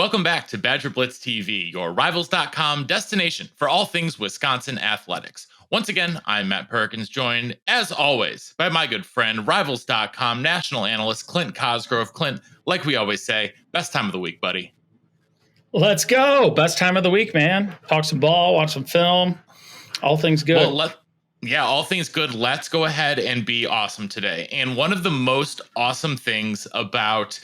Welcome back to Badger Blitz TV, your Rivals.com destination for all things Wisconsin athletics. Once again, I'm Matt Perkins, joined, as always, by my good friend, Rivals.com national analyst Clint Cosgrove. Clint, like we always say, best time of the week, buddy. Let's go. Best time of the week, man. Talk some ball, watch some film. All things good. Well, all things good. Let's go ahead and be awesome today. And one of the most awesome things about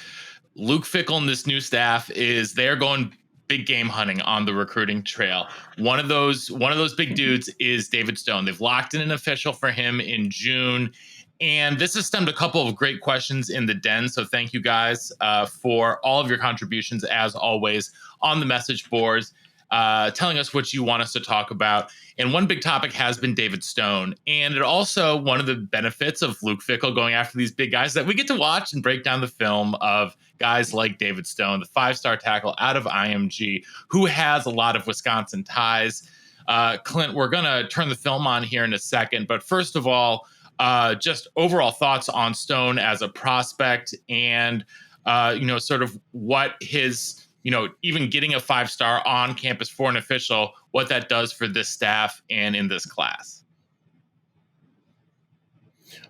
Luke Fickell and this new staff is they're going big game hunting on the recruiting trail. One of those big dudes is David Stone. They've locked in an official for him in June. And this has stemmed a couple of great questions in the den. So thank you guys for all of your contributions, as always, on the message boards, telling us what you want us to talk about. And one big topic has been David Stone. And it also, one of the benefits of Luke Fickell going after these big guys, that we get to watch and break down the film of guys like David Stone, the five-star tackle out of IMG, who has a lot of Wisconsin ties. Clint, we're going to turn the film on here in a second. But first of all, just overall thoughts on Stone as a prospect and, sort of what his, even getting a five-star on campus for an official, what that does for this staff and in this class.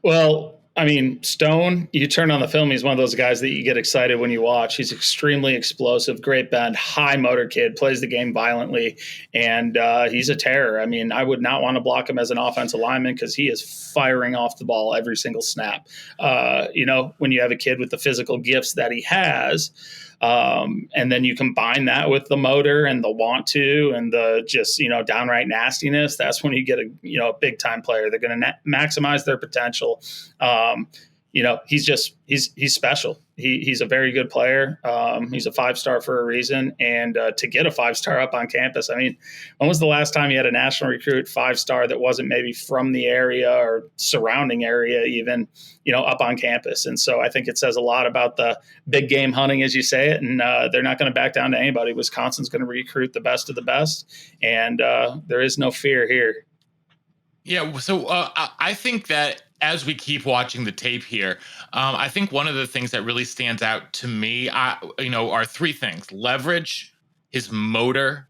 Well, I mean, Stone, you turn on the film, he's one of those guys that you get excited when you watch. He's extremely explosive, great bend, high motor kid, plays the game violently, and he's a terror. I mean, I would not want to block him as an offensive lineman because he is firing off the ball every single snap. When you have a kid with the physical gifts that he has, and then you combine that with the motor and the want to and the just, downright nastiness, that's when you get a big time player. They're going to maximize their potential. He's special. He's a very good player. He's a five-star for a reason. And to get a five-star up on campus, I mean, when was the last time you had a national recruit five-star that wasn't maybe from the area or surrounding area even, up on campus? And so I think it says a lot about the big game hunting, as you say it, and they're not going to back down to anybody. Wisconsin's going to recruit the best of the best, and there is no fear here. Yeah, so I think that as we keep watching the tape here, I think one of the things that really stands out to me, are three things: leverage, his motor,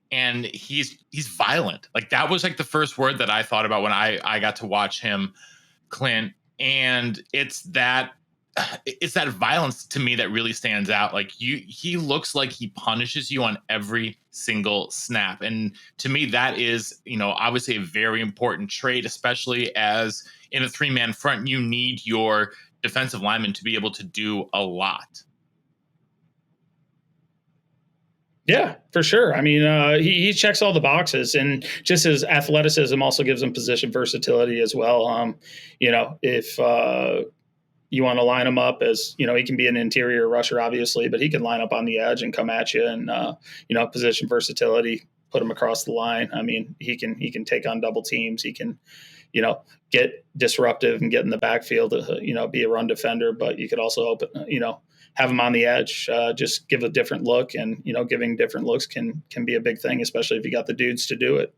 and he's violent. Like, that was like the first word that I thought about when I got to watch him, Clint. And it's that violence to me that really stands out. Like, he looks like he punishes you on every single snap. And to me, that is, obviously a very important trait, especially as in a three-man front, you need your defensive lineman to be able to do a lot. Yeah, for sure. I mean, he checks all the boxes, and just his athleticism also gives him position versatility as well. If you want to line him up as, he can be an interior rusher, obviously, but he can line up on the edge and come at you, and, position versatility, put him across the line. I mean, he can take on double teams. He can, get disruptive and get in the backfield, be a run defender, but you could also have him on the edge, just give a different look, and, giving different looks can be a big thing, especially if you got the dudes to do it.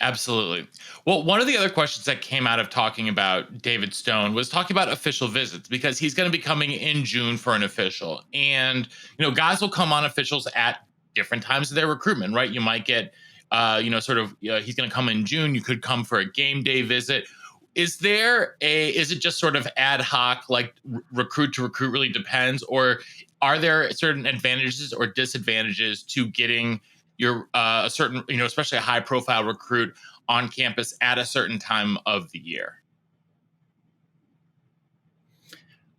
Absolutely. Well, one of the other questions that came out of talking about David Stone was talking about official visits, because he's going to be coming in June for an official. And, guys will come on officials at different times of their recruitment, right? You might get, he's going to come in June. You could come for a game day visit. Is it just sort of ad hoc, like recruit to recruit, really depends? Or are there certain advantages or disadvantages to getting your a certain, especially a high profile recruit on campus at a certain time of the year?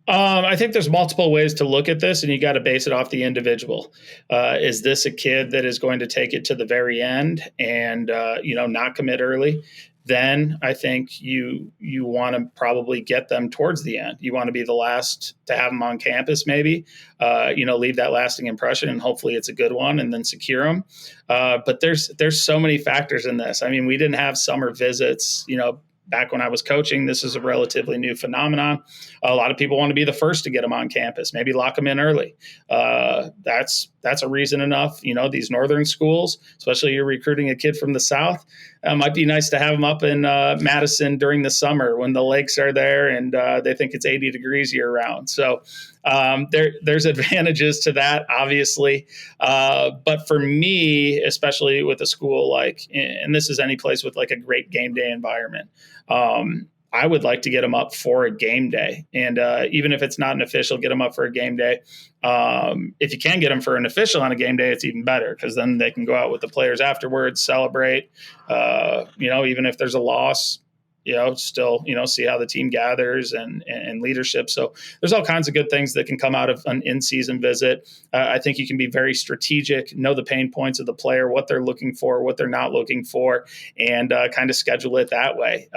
I think there's multiple ways to look at this, and you got to base it off the individual. Is this a kid that is going to take it to the very end and, not commit early? Then I think you want to probably get them towards the end. You want to be the last to have them on campus, maybe, leave that lasting impression, and hopefully it's a good one, and then secure them. But there's so many factors in this. I mean, we didn't have summer visits, back when I was coaching. This is a relatively new phenomenon. A lot of people want to be the first to get them on campus, maybe lock them in early. That's a reason enough. These northern schools, especially you're recruiting a kid from the South, might be nice to have them up in Madison during the summer when the lakes are there and they think it's 80 degrees year round. So there's advantages to that, obviously. But for me, especially with a school like, and this is any place with like a great game day environment, I would like to get them up for a game day. And even if it's not an official, get them up for a game day. If you can get them for an official on a game day, it's even better because then they can go out with the players afterwards, celebrate, even if there's a loss, still, see how the team gathers and leadership. So there's all kinds of good things that can come out of an in-season visit. I think you can be very strategic, know the pain points of the player, what they're looking for, what they're not looking for, and kind of schedule it that way.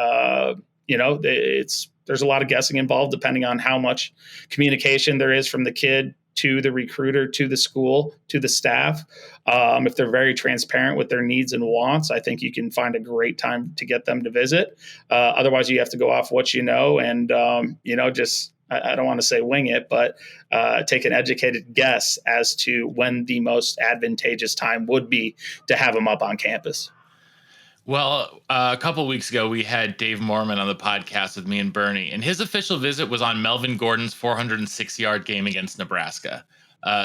There's a lot of guessing involved depending on how much communication there is from the kid to the recruiter, to the school, to the staff. If they're very transparent with their needs and wants, I think you can find a great time to get them to visit. Otherwise, you have to go off what and, I don't want to say wing it, but take an educated guess as to when the most advantageous time would be to have them up on campus. Well, a couple of weeks ago, we had Dave Mormon on the podcast with me and Bernie, and his official visit was on Melvin Gordon's 406-yard game against Nebraska.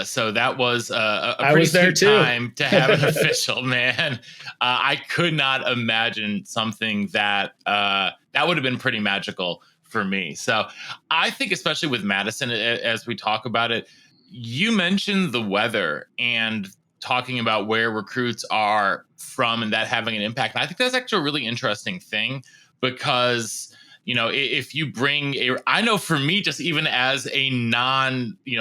So that was a pretty sweet time to have an official, man. I could not imagine something that would have been pretty magical for me. So I think, especially with Madison, as we talk about it, you mentioned the weather and talking about where recruits are from and that having an impact. And I think that's actually a really interesting thing because, if you bring I know for me, just even as a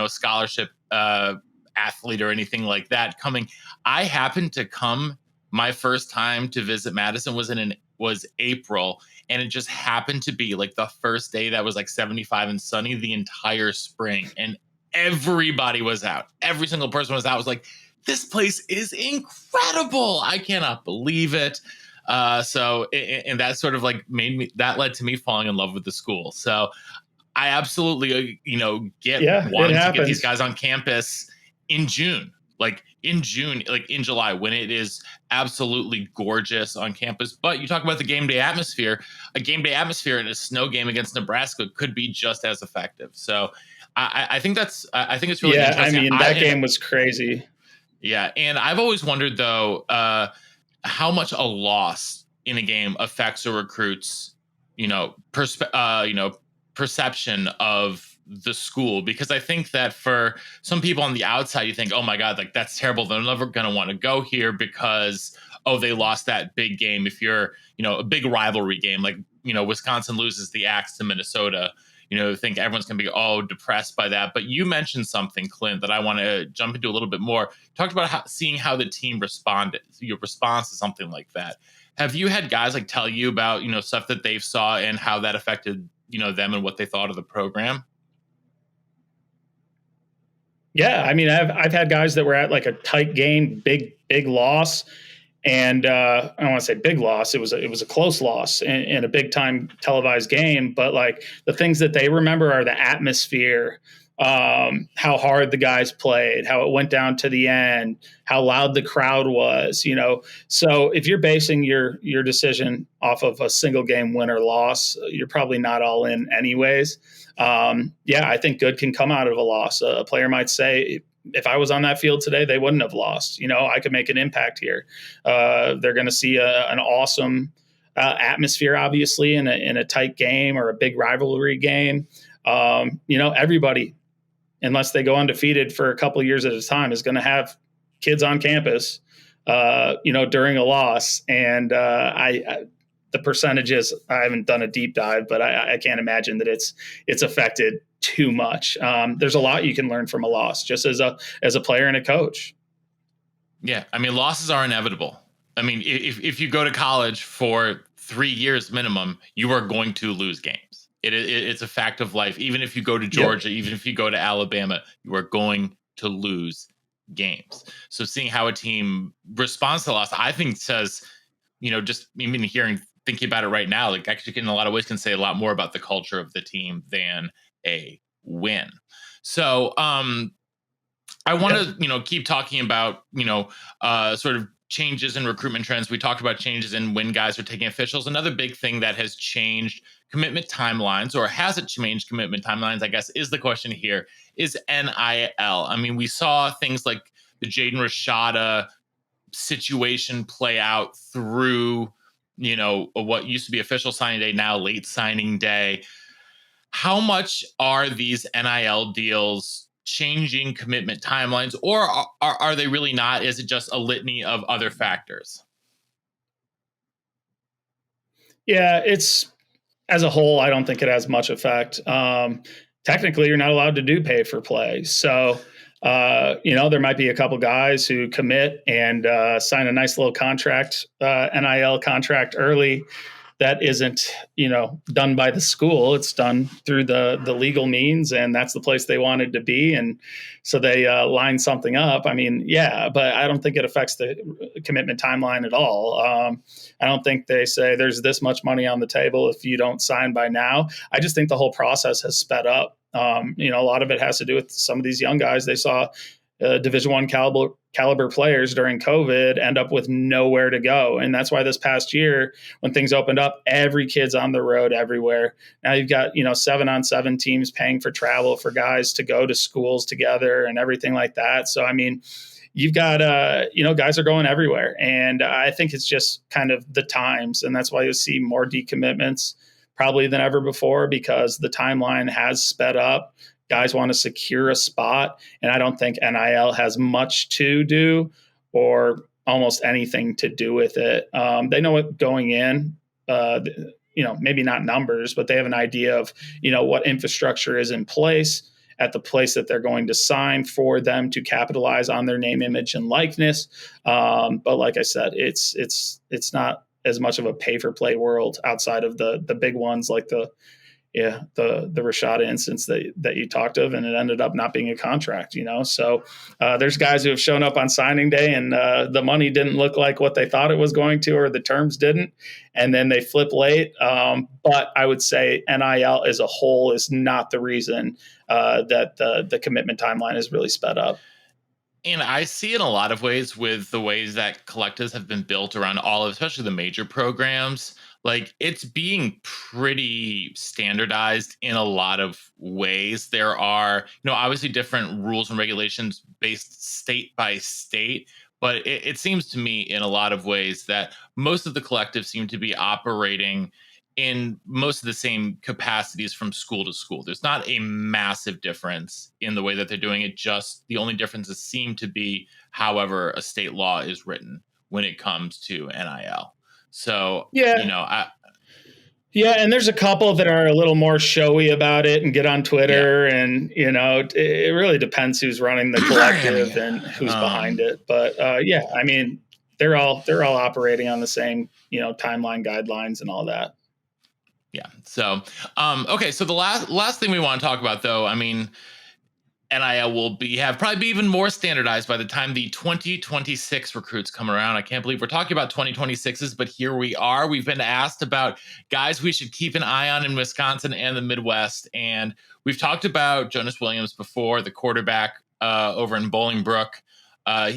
scholarship athlete or anything like that coming, I happened to come, my first time to visit Madison was April. And it just happened to be like the first day that was like 75 and sunny the entire spring. And everybody was out. Every single person was out. I was like, this place is incredible. I cannot believe it. And that sort of like that led to me falling in love with the school. So I absolutely, get wanting to get these guys on campus in June, like in July, when it is absolutely gorgeous on campus. But you talk about the game day atmosphere, a game day atmosphere in a snow game against Nebraska could be just as effective. So I think it's really interesting. I mean, that game was crazy. Yeah, and I've always wondered though how much a loss in a game affects a recruit's, perception of the school, because I think that for some people on the outside, you think, oh my God, like that's terrible. They're never going to want to go here because, they lost that big game. If you're, a big rivalry game, like, Wisconsin loses the Axe to Minnesota, think everyone's going to be depressed by that. But you mentioned something, Clint, that I want to jump into a little bit more. Talked about seeing how the team responded, your response to something like that. Have you had guys like tell you about, stuff that they've saw and how that affected, them and what they thought of the program? Yeah. I mean, I've had guys that were at like a tight game, big loss. And I don't want to say big loss. It was a close loss in a big time televised game. But like the things that they remember are the atmosphere, how hard the guys played, how it went down to the end, how loud the crowd was. So if you're basing your decision off of a single game win or loss, you're probably not all in anyways. I think good can come out of a loss. A player might say, if I was on that field today, they wouldn't have lost. I could make an impact here. They're going to see an awesome atmosphere, obviously, in a tight game or a big rivalry game. Everybody, unless they go undefeated for a couple of years at a time, is going to have kids on campus, during a loss. And the percentages, I haven't done a deep dive, but I can't imagine that it's affected too much. There's a lot you can learn from a loss, just as a player and a coach. Yeah, I mean, losses are inevitable. I mean, if you go to college for 3 years minimum, you are going to lose games. It's a fact of life. Even if you go to Georgia, even if you go to Alabama, you are going to lose games. So seeing how a team responds to loss, I think says, just even thinking about it right now, like actually in a lot of ways can say a lot more about the culture of the team than a win. So I want to, keep talking about, sort of changes in recruitment trends. We talked about changes in when guys are taking officials. Another big thing that has changed commitment timelines, or has it changed commitment timelines, I guess, is the question here, is NIL. I mean, we saw things like the Jaden Rashada situation play out through, what used to be official signing day, now late signing day. How much are these NIL deals changing commitment timelines, or are they really not? Is it just a litany of other factors? Yeah, it's as a whole, I don't think it has much effect. Technically, you're not allowed to do pay for play. So, there might be a couple guys who commit and sign a nice little contract, NIL contract early. That isn't, done by the school. It's done through the legal means, and that's the place they wanted to be. And so they line something up. I mean, yeah, but I don't think it affects the commitment timeline at all. I don't think they say there's this much money on the table if you don't sign by now. I just think the whole process has sped up. A lot of it has to do with some of these young guys. They saw Division I caliber players during COVID end up with nowhere to go. And that's why this past year, when things opened up, every kid's on the road everywhere. Now you've got, 7-on-7 teams paying for travel for guys to go to schools together and everything like that. So, I mean, you've got, guys are going everywhere. And I think it's just kind of the times. And that's why you'll see more decommitments probably than ever before, because the timeline has sped up. Guys want to secure a spot, and I don't think NIL has much to do or almost anything to do with it. They know it going in, maybe not numbers, but they have an idea of, what infrastructure is in place at the place that they're going to sign for them to capitalize on their name, image, and likeness. But like I said, it's not as much of a pay for play world outside of the big ones like the Rashada instance that you talked of, and it ended up not being a contract, So there's guys who have shown up on signing day and the money didn't look like what they thought it was going to, or the terms didn't, and then they flip late. But I would say NIL as a whole is not the reason that the commitment timeline is really sped up. And I see in a lot of ways with the ways that collectives have been built around all of, especially the major programs, like it's being pretty standardized in a lot of ways. There are, obviously different rules and regulations based state by state, but it seems to me in a lot of ways that most of the collectives seem to be operating in most of the same capacities from school to school. There's not a massive difference in the way that they're doing it. Just the only differences seem to be however a state law is written when it comes to NIL. So, yeah. Yeah, and there's a couple that are a little more showy about it and get on Twitter, and it really depends who's running the collective and who's behind it. But yeah, I mean, they're all operating on the same timeline guidelines and all that. Yeah. So, okay. So the last thing we want to talk about, though, I mean, NIL will probably be even more standardized by the time the 2026 recruits come around. I can't believe we're talking about 2026s, but here we are. We've been asked about guys we should keep an eye on in Wisconsin and the Midwest, and we've talked about Jonas Williams before, the quarterback over in Bolingbrook.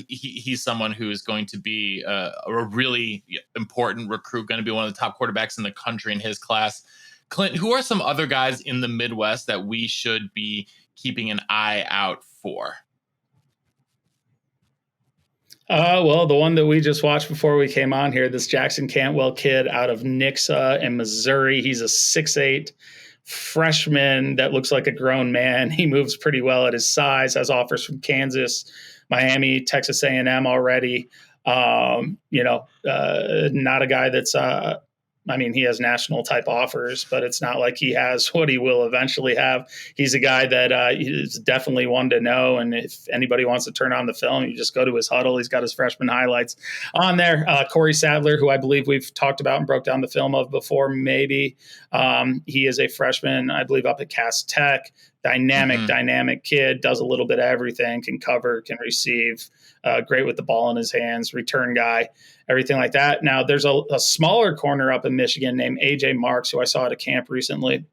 He's someone who is going to be a really important recruit, going to be one of the top quarterbacks in the country in his class. Clint, who are some other guys in the Midwest that we should be keeping an eye out for? Well, the one that we just watched before we came on here, this Jackson Cantwell kid out of Nixa in Missouri. He's a 6'8" freshman that looks like a grown man. He moves pretty well at his size, has offers from Kansas, Miami, Texas A&M already. Not a guy that's he has national type offers, but it's not like he has what he will eventually have. He's a guy that is definitely one to know. And if anybody wants to turn on the film, you just go to his huddle. He's got his freshman highlights on there. Corey Sadler, who I believe we've talked about and broke down the film of before, maybe. He is a freshman, I believe, up at Cass Tech. Dynamic kid, does a little bit of everything, can cover, can receive, great with the ball in his hands, return guy, everything like that. Now, there's a smaller corner up in Michigan named AJ Marks, who I saw at a camp recently.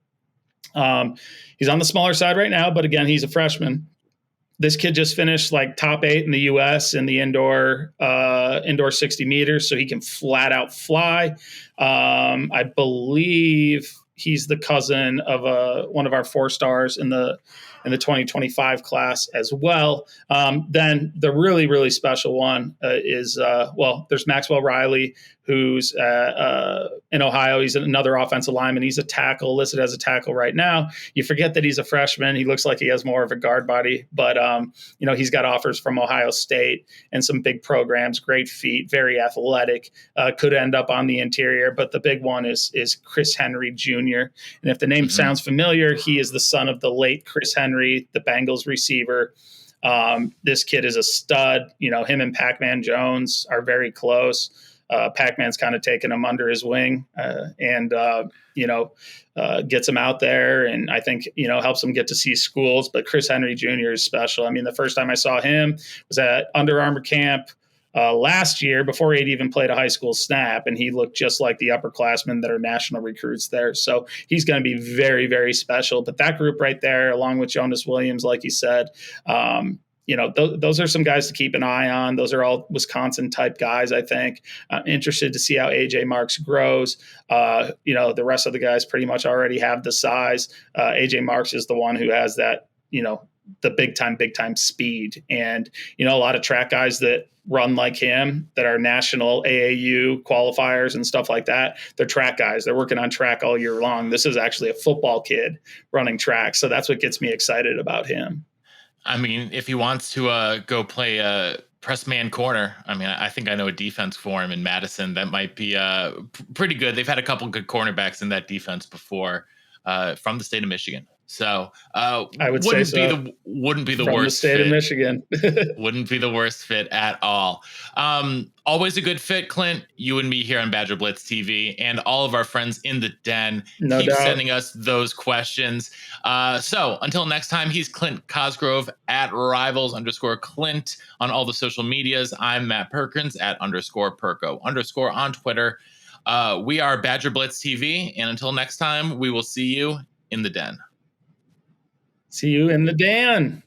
He's on the smaller side right now, but again, he's a freshman this kid just finished like top 8 in the U.S. in the indoor 60 meters, so he can flat out fly. I believe he's the cousin of one of our 4-stars in the 2025 class as well. Then the really, really special one is, there's Maxwell Riley, who's in Ohio. He's another offensive lineman. He's a tackle, listed as a tackle right now. You forget that he's a freshman. He looks like he has more of a guard body, but he's got offers from Ohio State and some big programs, great feet, very athletic, could end up on the interior. But the big one is Chris Henry Jr. And if the name sounds familiar, he is the son of the late Chris Henry, the Bengals receiver. This kid is a stud. Him and Pac-Man Jones are very close. Pac-Man's kind of taken him under his wing and gets him out there, and I think, helps him get to see schools. But Chris Henry Jr. is special. I mean, the first time I saw him was at Under Armour camp last year, before he'd even played a high school snap, and he looked just like the upperclassmen that are national recruits there. So he's going to be very, very special. But that group right there, along with Jonas Williams, like you said, those are some guys to keep an eye on. Those are all Wisconsin type guys, I think. I'm interested to see how AJ Marks grows. The rest of the guys pretty much already have the size. AJ Marks is the one who has that, the big time speed. And, a lot of track guys that run like him, that are national AAU qualifiers and stuff like that, they're track guys. They're working on track all year long. This is actually a football kid running track. So that's what gets me excited about him. I mean, if he wants to go play press man corner, I mean, I think I know a defense for him in Madison that might be pretty good. They've had a couple good cornerbacks in that defense before from the state of Michigan. So I would say so. Wouldn't be the from worst the state fit. of Michigan. Wouldn't be the worst fit at all. Always a good fit, Clint. You and me here on Badger Blitz TV, and all of our friends in the den. No Keep doubt. sending us those questions. So until next time, he's Clint Cosgrove at Rivals_Clint on all the social medias. I'm Matt Perkins at _Perko_ on Twitter. We are Badger Blitz TV, and until next time, we will see you in the den. See you in the den.